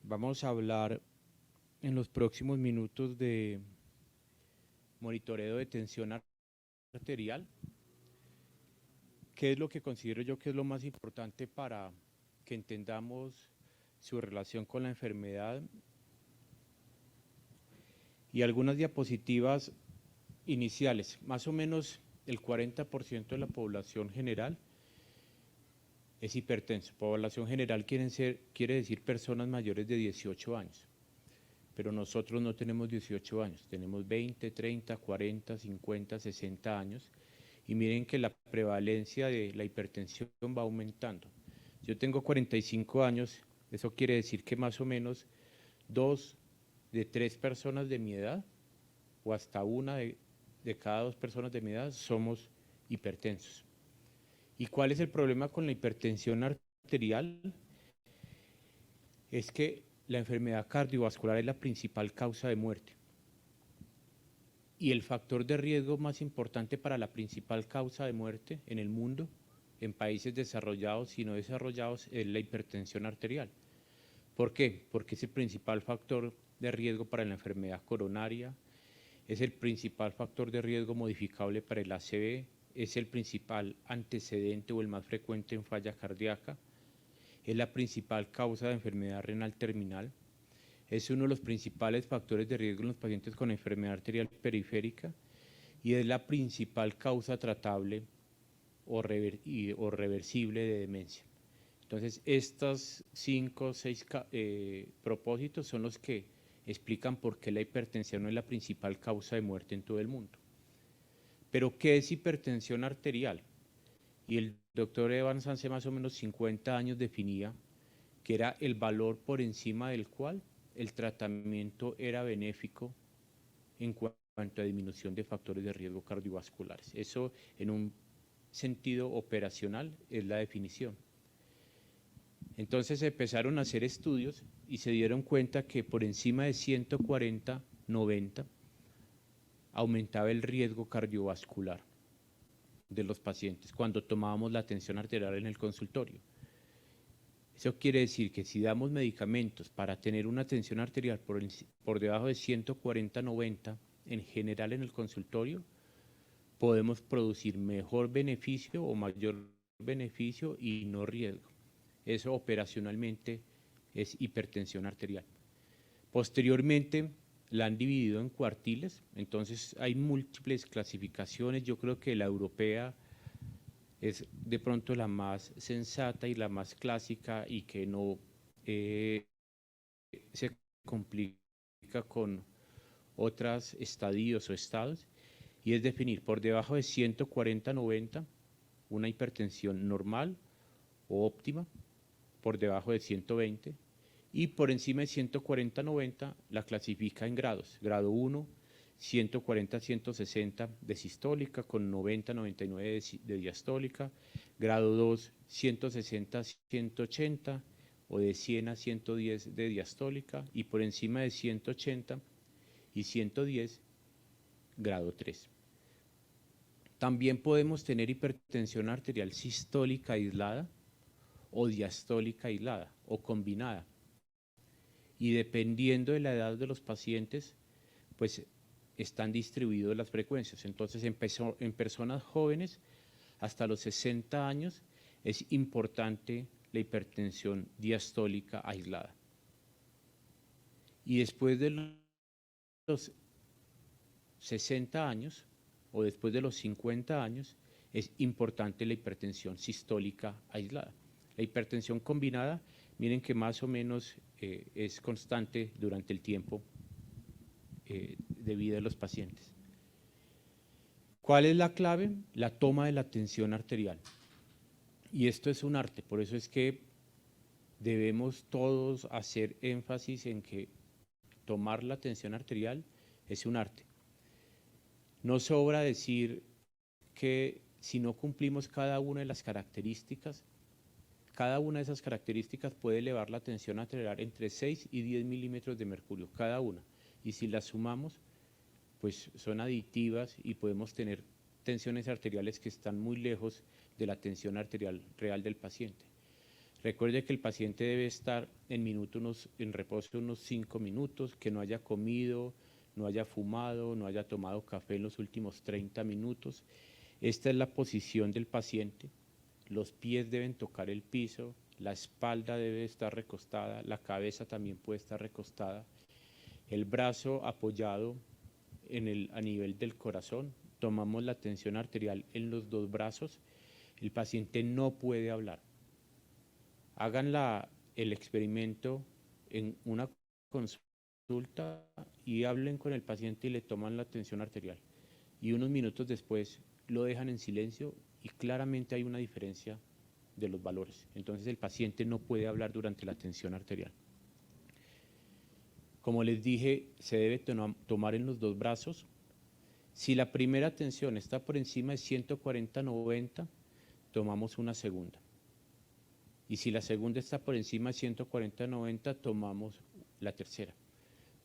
Vamos a hablar en los próximos minutos de monitoreo de tensión arterial. ¿Qué es lo que considero yo que es lo más importante para que entendamos su relación con la enfermedad? Y algunas diapositivas iniciales. Más o menos el 40% de la población general es hipertenso. Población general quiere decir personas mayores de 18 años. Pero nosotros no tenemos 18 años, tenemos 20, 30, 40, 50, 60 años. Y miren que la prevalencia de la hipertensión va aumentando. Yo tengo 45 años, eso quiere decir que más o menos 2 de 3 personas de mi edad, o hasta una de cada 2 personas de mi edad, somos hipertensos. ¿Y cuál es el problema con la hipertensión arterial? Es que la enfermedad cardiovascular es la principal causa de muerte. Y el factor de riesgo más importante para la principal causa de muerte en el mundo, en países desarrollados y no desarrollados, es la hipertensión arterial. ¿Por qué? Porque es el principal factor de riesgo para la enfermedad coronaria, es el principal factor de riesgo modificable para el ACV, es el principal antecedente o el más frecuente en falla cardíaca, es la principal causa de enfermedad renal terminal, es uno de los principales factores de riesgo en los pacientes con enfermedad arterial periférica y es la principal causa tratable o reversible de demencia. Entonces, estos 5 o 6 propósitos son los que explican por qué la hipertensión es la principal causa de muerte en todo el mundo. Pero, ¿qué es hipertensión arterial? Y el doctor Evans hace más o menos 50 años definía que era el valor por encima del cual el tratamiento era benéfico en cuanto a disminución de factores de riesgo cardiovasculares. Eso en un sentido operacional es la definición. Entonces empezaron a hacer estudios y se dieron cuenta que por encima de 140/90 aumentaba el riesgo cardiovascular de los pacientes cuando tomábamos la tensión arterial en el consultorio. Eso quiere decir que si damos medicamentos para tener una tensión arterial por debajo de 140/90 en general en el consultorio, podemos producir mejor beneficio o mayor beneficio y no riesgo. Eso operacionalmente es hipertensión arterial. Posteriormente la han dividido en cuartiles, entonces hay múltiples clasificaciones. Yo creo que la europea es de pronto la más sensata y la más clásica y que no se complica con otros estadios o estados, y es definir por debajo de 140/90 una hipertensión normal o óptima, por debajo de 120, y por encima de 140/90 la clasifica en grados. Grado 1, 140/160 de sistólica con 90/99 de diastólica. Grado 2, 160/180 o de 100/110 de diastólica, y por encima de 180 y 110, grado 3. También podemos tener hipertensión arterial sistólica aislada o diastólica aislada o combinada. Y dependiendo de la edad de los pacientes, pues están distribuidas las frecuencias. Entonces, en personas jóvenes hasta los 60 años es importante la hipertensión diastólica aislada. Y después de los 60 años o después de los 50 años es importante la hipertensión sistólica aislada. La hipertensión combinada, miren que más o menos es constante durante el tiempo de vida de los pacientes. ¿Cuál es la clave? La toma de la tensión arterial. Y esto es un arte, por eso es que debemos todos hacer énfasis en que tomar la tensión arterial es un arte. No sobra decir que si no cumplimos cada una de las características, cada una de esas características puede elevar la tensión arterial entre 6 y 10 milímetros de mercurio, cada una. Y si las sumamos, pues son aditivas y podemos tener tensiones arteriales que están muy lejos de la tensión arterial real del paciente. Recuerde que el paciente debe estar en reposo unos 5 minutos, que no haya comido, no haya fumado, no haya tomado café en los últimos 30 minutos. Esta es la posición del paciente. Los pies deben tocar el piso, la espalda debe estar recostada, la cabeza también puede estar recostada, el brazo apoyado a nivel del corazón. Tomamos la tensión arterial en los dos brazos. El paciente no puede hablar. Hagan el experimento en una consulta y hablen con el paciente y le toman la tensión arterial. Y unos minutos después lo dejan en silencio y claramente hay una diferencia de los valores. Entonces el paciente no puede hablar durante la tensión arterial. Como les dije, se debe tomar en los dos brazos. Si la primera tensión está por encima de 140/90, tomamos una segunda. Y si la segunda está por encima de 140/90, tomamos la tercera.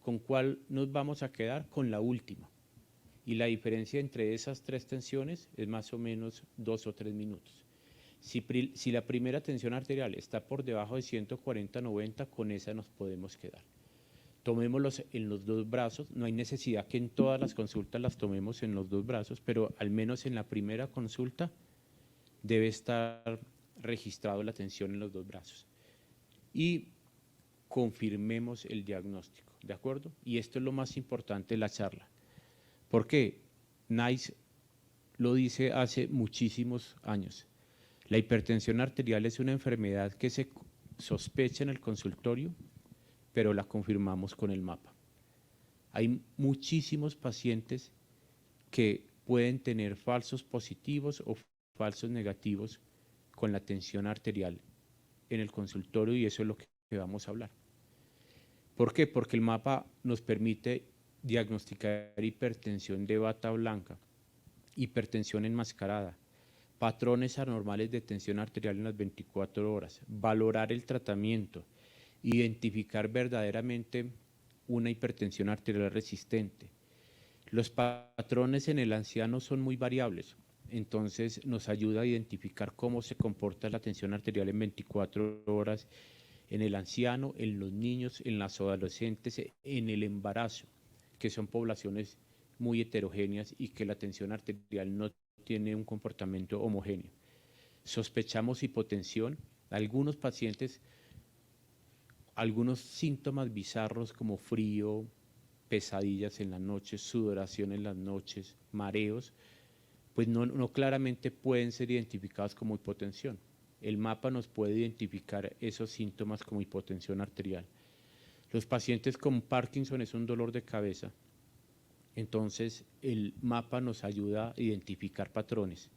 ¿Con cuál nos vamos a quedar? Con la última. Y la diferencia entre esas tres tensiones es más o menos 2 o 3 minutos. Si la primera tensión arterial está por debajo de 140/90, con esa nos podemos quedar. Tomémoslos en los dos brazos. No hay necesidad que en todas las consultas las tomemos en los dos brazos, pero al menos en la primera consulta debe estar registrado la tensión en los dos brazos. Y confirmemos el diagnóstico, ¿de acuerdo? Y esto es lo más importante de la charla. ¿Por qué? NICE lo dice hace muchísimos años. La hipertensión arterial es una enfermedad que se sospecha en el consultorio, pero la confirmamos con el mapa. Hay muchísimos pacientes que pueden tener falsos positivos o falsos negativos con la tensión arterial en el consultorio, y eso es lo que vamos a hablar. ¿Por qué? Porque el mapa nos permite diagnosticar hipertensión de bata blanca, hipertensión enmascarada, patrones anormales de tensión arterial en las 24 horas, valorar el tratamiento, identificar verdaderamente una hipertensión arterial resistente. Los patrones en el anciano son muy variables, entonces nos ayuda a identificar cómo se comporta la tensión arterial en 24 horas en el anciano, en los niños, en las adolescentes, en el embarazo, que son poblaciones muy heterogéneas y que la tensión arterial no tiene un comportamiento homogéneo. Sospechamos hipotensión. Algunos pacientes, algunos síntomas bizarros como frío, pesadillas en las noches, sudoración en las noches, mareos, pues no claramente pueden ser identificados como hipotensión. El mapa nos puede identificar esos síntomas como hipotensión arterial. Los pacientes con Parkinson es un dolor de cabeza, entonces el mapa nos ayuda a identificar patrones.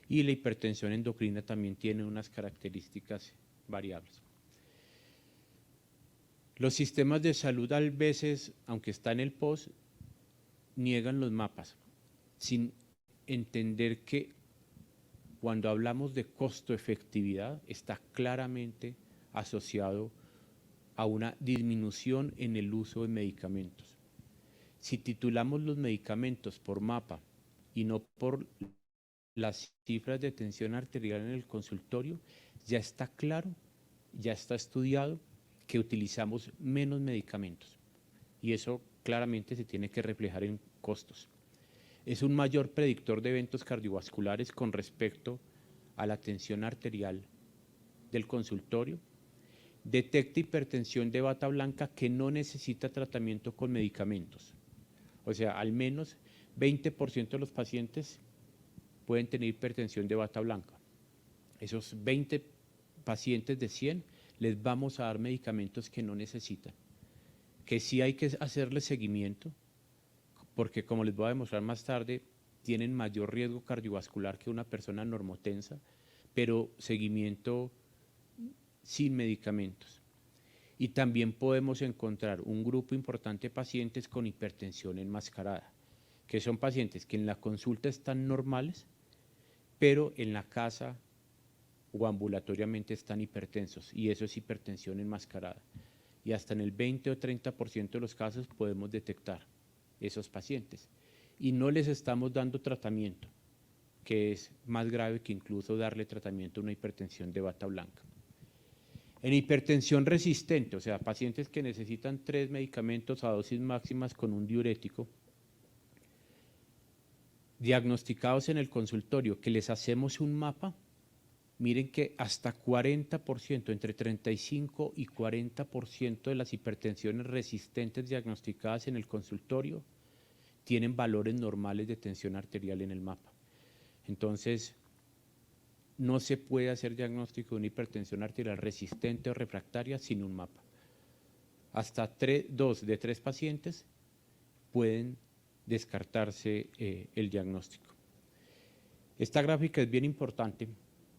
Y la hipertensión endocrina también tiene unas características variables. Los sistemas de salud a veces, aunque está en el POS, niegan los mapas, sin entender que cuando hablamos de costo-efectividad está claramente asociado a una disminución en el uso de medicamentos. Si titulamos los medicamentos por mapa y no por las cifras de tensión arterial en el consultorio, ya está claro, ya está estudiado que utilizamos menos medicamentos y eso claramente se tiene que reflejar en costos. Es un mayor predictor de eventos cardiovasculares con respecto a la tensión arterial del consultorio. Detecta hipertensión de bata blanca que no necesita tratamiento con medicamentos. O sea, al menos 20% de los pacientes pueden tener hipertensión de bata blanca. Esos 20 pacientes de 100 les vamos a dar medicamentos que no necesitan. Que sí hay que hacerles seguimiento, porque como les voy a demostrar más tarde, tienen mayor riesgo cardiovascular que una persona normotensa, pero seguimiento sin medicamentos. Y también podemos encontrar un grupo importante de pacientes con hipertensión enmascarada, que son pacientes que en la consulta están normales, pero en la casa o ambulatoriamente están hipertensos, y eso es hipertensión enmascarada. Y hasta en el 20 o 30% de los casos podemos detectar esos pacientes. Y no les estamos dando tratamiento, que es más grave que incluso darle tratamiento a una hipertensión de bata blanca. En hipertensión resistente, o sea, pacientes que necesitan 3 medicamentos a dosis máximas con un diurético, diagnosticados en el consultorio, que les hacemos un mapa, miren que hasta 40%, entre 35 y 40% de las hipertensiones resistentes diagnosticadas en el consultorio tienen valores normales de tensión arterial en el mapa. Entonces, no se puede hacer diagnóstico de una hipertensión arterial resistente o refractaria sin un mapa. Hasta 2 de 3 pacientes pueden descartarse el diagnóstico. Esta gráfica es bien importante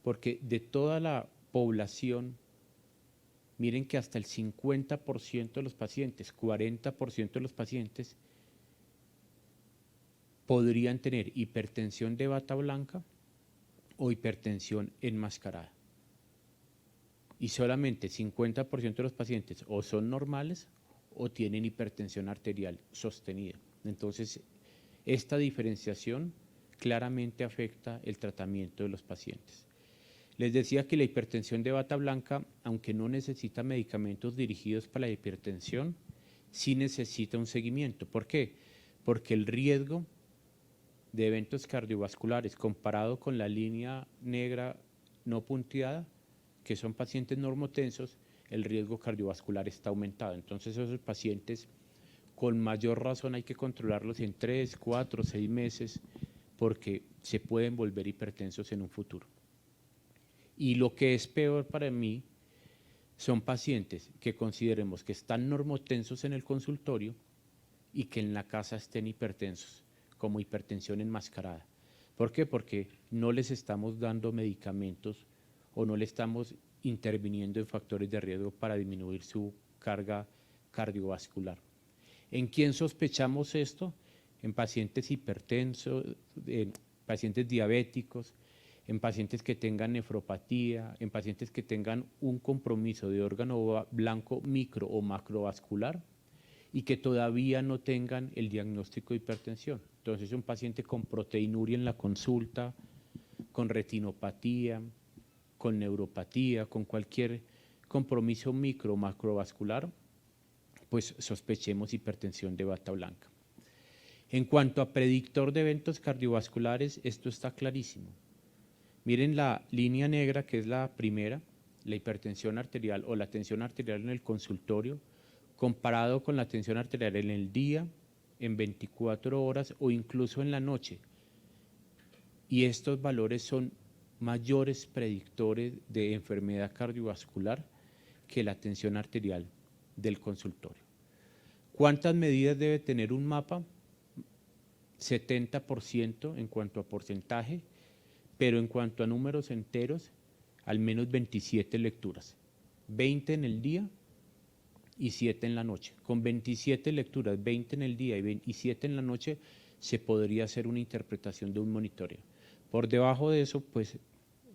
porque de toda la población, miren que hasta el 50% de los pacientes, 40% de los pacientes podrían tener hipertensión de bata blanca o hipertensión enmascarada. Y solamente 50% de los pacientes o son normales o tienen hipertensión arterial sostenida. Entonces, esta diferenciación claramente afecta el tratamiento de los pacientes. Les decía que la hipertensión de bata blanca, aunque no necesita medicamentos dirigidos para la hipertensión, sí necesita un seguimiento. ¿Por qué? Porque el riesgo de eventos cardiovasculares comparado con la línea negra no punteada, que son pacientes normotensos, el riesgo cardiovascular está aumentado. Entonces esos pacientes con mayor razón hay que controlarlos en 3, 4, 6 meses porque se pueden volver hipertensos en un futuro. Y lo que es peor para mí son pacientes que consideremos que están normotensos en el consultorio y que en la casa estén hipertensos, como hipertensión enmascarada. ¿Por qué? Porque no les estamos dando medicamentos o no le estamos interviniendo en factores de riesgo para disminuir su carga cardiovascular. ¿En quién sospechamos esto? En pacientes hipertensos, en pacientes diabéticos, en pacientes que tengan nefropatía, en pacientes que tengan un compromiso de órgano blanco micro o macrovascular y que todavía no tengan el diagnóstico de hipertensión. Entonces, un paciente con proteinuria en la consulta, con retinopatía, con neuropatía, con cualquier compromiso micro o macrovascular, pues sospechemos hipertensión de bata blanca. En cuanto a predictor de eventos cardiovasculares, esto está clarísimo. Miren la línea negra, que es la primera, la hipertensión arterial o la tensión arterial en el consultorio, comparado con la tensión arterial en el día, en 24 horas o incluso en la noche. Y estos valores son mayores predictores de enfermedad cardiovascular que la tensión arterial del consultorio. ¿Cuántas medidas debe tener un mapa? 70% en cuanto a porcentaje, pero en cuanto a números enteros, al menos 27 lecturas, 20 en el día y 7 en la noche. Con 27 lecturas, 20 en el día y 7 en la noche, se podría hacer una interpretación de un monitoreo. Por debajo de eso, pues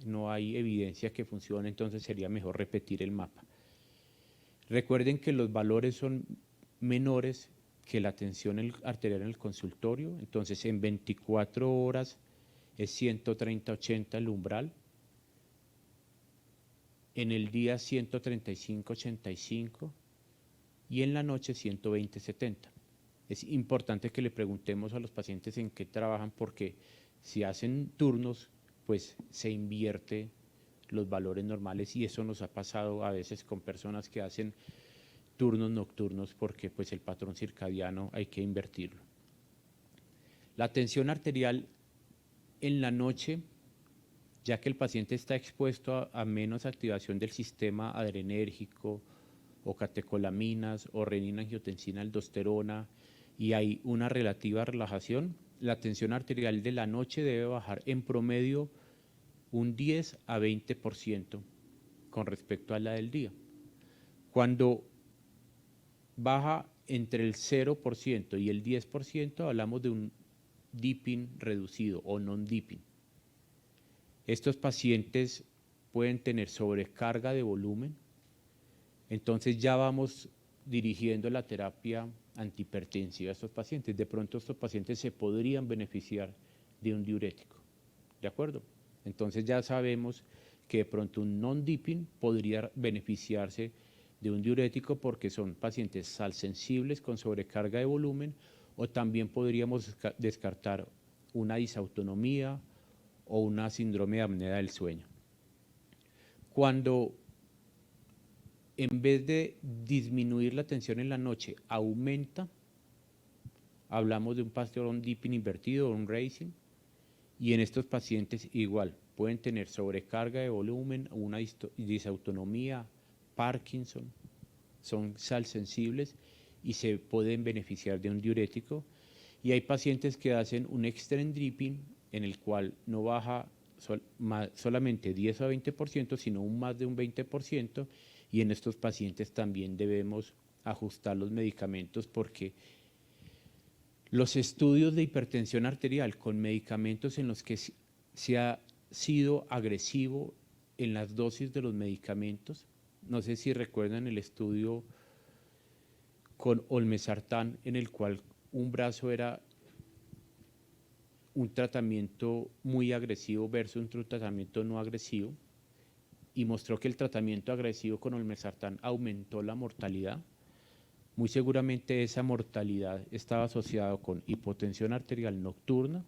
no hay evidencia que funcione, entonces sería mejor repetir el mapa. Recuerden que los valores son menores que la tensión arterial en el consultorio, entonces en 24 horas es 130-80 el umbral, en el día 135-85 y en la noche 120-70. Es importante que le preguntemos a los pacientes en qué trabajan porque si hacen turnos, pues se invierte los valores normales y eso nos ha pasado a veces con personas que hacen turnos nocturnos porque pues el patrón circadiano hay que invertirlo. La tensión arterial en la noche, ya que el paciente está expuesto a menos activación del sistema adrenérgico o catecolaminas o renina-angiotensina aldosterona y hay una relativa relajación, la tensión arterial de la noche debe bajar en promedio un 10 a 20% con respecto a la del día. Cuando baja entre el 0% y el 10%, hablamos de un dipping reducido o non-dipping. Estos pacientes pueden tener sobrecarga de volumen, entonces ya vamos dirigiendo la terapia antihipertensiva a estos pacientes. De pronto estos pacientes se podrían beneficiar de un diurético, ¿de acuerdo? Entonces ya sabemos que de pronto un non-dipping podría beneficiarse de un diurético porque son pacientes salsensibles con sobrecarga de volumen, o también podríamos descartar una disautonomía o una síndrome de apnea del sueño. Cuando en vez de disminuir la tensión en la noche aumenta, hablamos de un patrón dipping invertido o un racing, y en estos pacientes igual pueden tener sobrecarga de volumen, una disautonomía, Parkinson, son salsensibles y se pueden beneficiar de un diurético. Y hay pacientes que hacen un extreme dripping en el cual no baja solamente 10 o 20%, sino más de un 20%, y en estos pacientes también debemos ajustar los medicamentos porque los estudios de hipertensión arterial con medicamentos en los que se ha sido agresivo en las dosis de los medicamentos, no sé si recuerdan el estudio con olmesartán en el cual un brazo era un tratamiento muy agresivo versus un tratamiento no agresivo, y mostró que el tratamiento agresivo con olmesartán aumentó la mortalidad. Muy seguramente esa mortalidad estaba asociada con hipotensión arterial nocturna,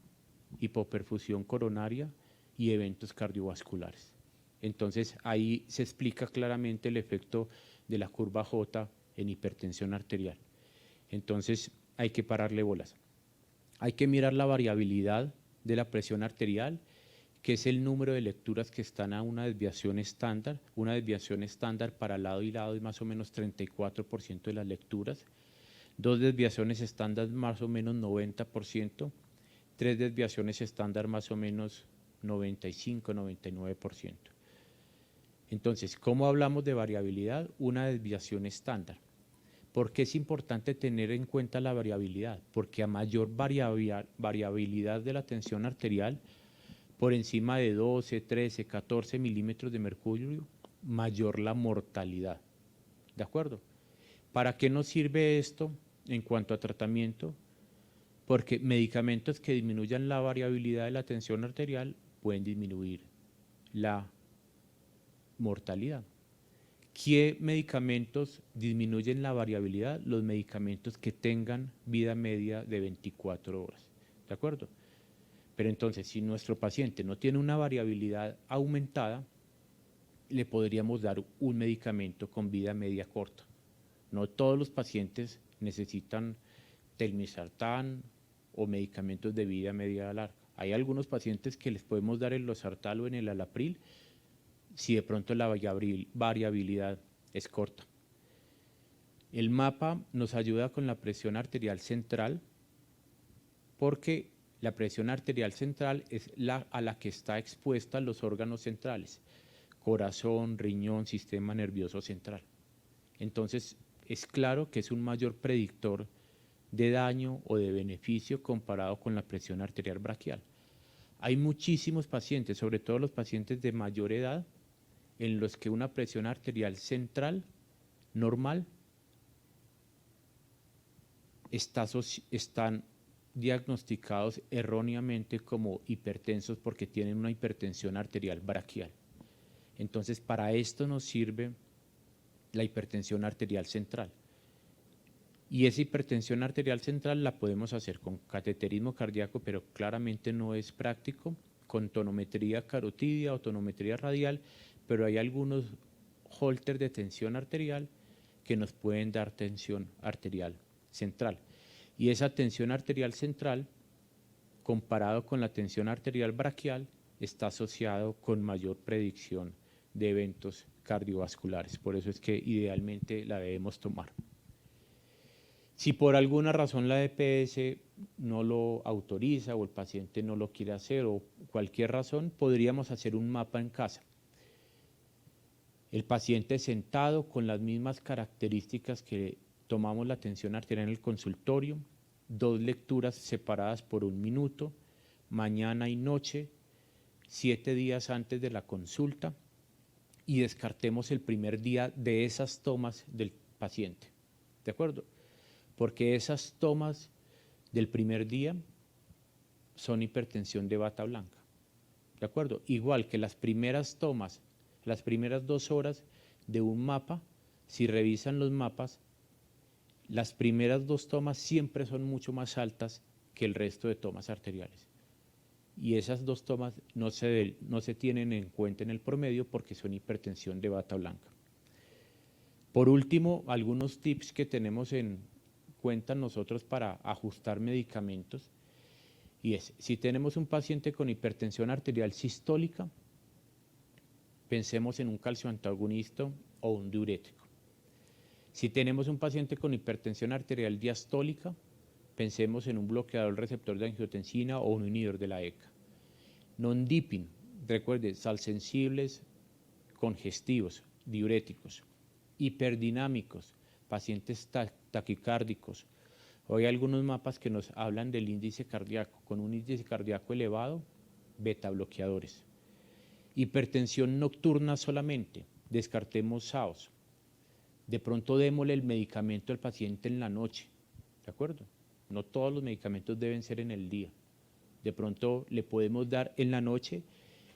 hipoperfusión coronaria y eventos cardiovasculares. Entonces ahí se explica claramente el efecto de la curva J en hipertensión arterial. Entonces hay que pararle bolas. Hay que mirar la variabilidad de la presión arterial, que es el número de lecturas que están a una desviación estándar. Una desviación estándar para lado y lado es más o menos 34% de las lecturas. Dos desviaciones estándar más o menos 90%. Tres desviaciones estándar más o menos 95-99%. Entonces, ¿cómo hablamos de variabilidad? Una desviación estándar. ¿Por qué es importante tener en cuenta la variabilidad? Porque a mayor variabilidad de la tensión arterial, por encima de 12, 13, 14 milímetros de mercurio, mayor la mortalidad. ¿De acuerdo? ¿Para qué nos sirve esto en cuanto a tratamiento? Porque medicamentos que disminuyan la variabilidad de la tensión arterial pueden disminuir la mortalidad. ¿Qué medicamentos disminuyen la variabilidad? Los medicamentos que tengan vida media de 24 horas. ¿De acuerdo? Pero entonces, si nuestro paciente no tiene una variabilidad aumentada, le podríamos dar un medicamento con vida media corta. No todos los pacientes necesitan telmisartán o medicamentos de vida media larga. Hay algunos pacientes que les podemos dar el losartán o en el alapril si de pronto la variabilidad es corta. El mapa nos ayuda con la presión arterial central porque la presión arterial central es a la que está expuesta los órganos centrales, corazón, riñón, sistema nervioso central. Entonces es claro que es un mayor predictor de daño o de beneficio comparado con la presión arterial braquial. Hay muchísimos pacientes, sobre todo los pacientes de mayor edad, en los que una presión arterial central normal están diagnosticados erróneamente como hipertensos porque tienen una hipertensión arterial braquial. Entonces, para esto nos sirve la hipertensión arterial central. Y esa hipertensión arterial central la podemos hacer con cateterismo cardíaco, pero claramente no es práctico, con tonometría carotidia o tonometría radial, pero hay algunos holters de tensión arterial que nos pueden dar tensión arterial central. Y esa tensión arterial central, comparado con la tensión arterial braquial, está asociado con mayor predicción de eventos cardiovasculares. Por eso es que idealmente la debemos tomar. Si por alguna razón la EPS no lo autoriza o el paciente no lo quiere hacer o cualquier razón, podríamos hacer un mapa en casa. El paciente sentado con las mismas características que tomamos la tensión arterial en el consultorio, 2 lecturas separadas por 1 minuto, mañana y noche, 7 días antes de la consulta, y descartemos el primer día de esas tomas del paciente. ¿De acuerdo? Porque esas tomas del primer día son hipertensión de bata blanca. ¿De acuerdo? Igual que las primeras tomas Las primeras 2 horas de un mapa, si revisan los mapas, las primeras 2 tomas siempre son mucho más altas que el resto de tomas arteriales. Y esas 2 tomas no se tienen en cuenta en el promedio porque son hipertensión de bata blanca. Por último, algunos tips que tenemos en cuenta nosotros para ajustar medicamentos. Y es, si tenemos un paciente con hipertensión arterial sistólica, pensemos en un calcio antagonista o un diurético. Si tenemos un paciente con hipertensión arterial diastólica, pensemos en un bloqueador del receptor de angiotensina o un inhibidor de la ECA. Non-dipping, recuerde, salsensibles, congestivos, diuréticos. Hiperdinámicos, pacientes taquicárdicos. Hoy hay algunos mapas que nos hablan del índice cardíaco. Con un índice cardíaco elevado, beta bloqueadores. Hipertensión nocturna solamente, descartemos SAOS. De pronto démosle el medicamento al paciente en la noche, ¿de acuerdo? No todos los medicamentos deben ser en el día. De pronto le podemos dar en la noche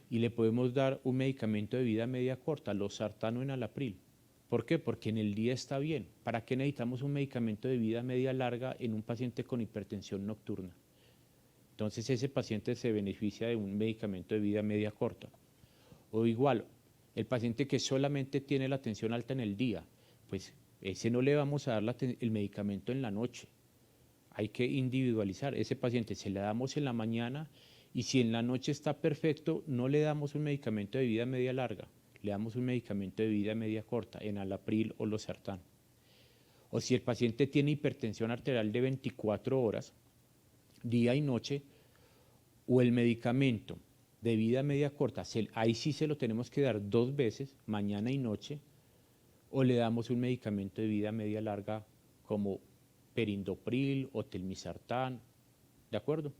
y le podemos dar un medicamento de vida media corta, losartán o enalapril. ¿Por qué? Porque en el día está bien. ¿Para qué necesitamos un medicamento de vida media larga en un paciente con hipertensión nocturna? Entonces ese paciente se beneficia de un medicamento de vida media corta. O igual, el paciente que solamente tiene la tensión alta en el día, pues ese no le vamos a dar el medicamento en la noche. Hay que individualizar. Ese paciente se le damos en la mañana y si en la noche está perfecto, no le damos un medicamento de vida media larga. Le damos un medicamento de vida media corta, enalapril o losartán. O si el paciente tiene hipertensión arterial de 24 horas, día y noche, o el medicamento de vida media corta, ahí sí se lo tenemos que dar 2 veces, mañana y noche, o le damos un medicamento de vida media larga como perindopril o telmisartán, ¿de acuerdo?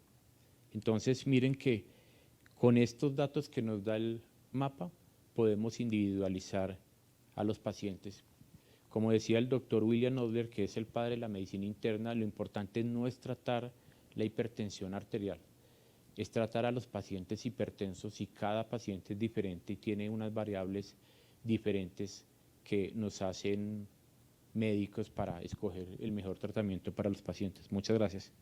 Entonces miren que con estos datos que nos da el mapa, podemos individualizar a los pacientes. Como decía el doctor William Odler, que es el padre de la medicina interna, lo importante no es tratar la hipertensión arterial, es tratar a los pacientes hipertensos y cada paciente es diferente y tiene unas variables diferentes que nos hacen médicos para escoger el mejor tratamiento para los pacientes. Muchas gracias.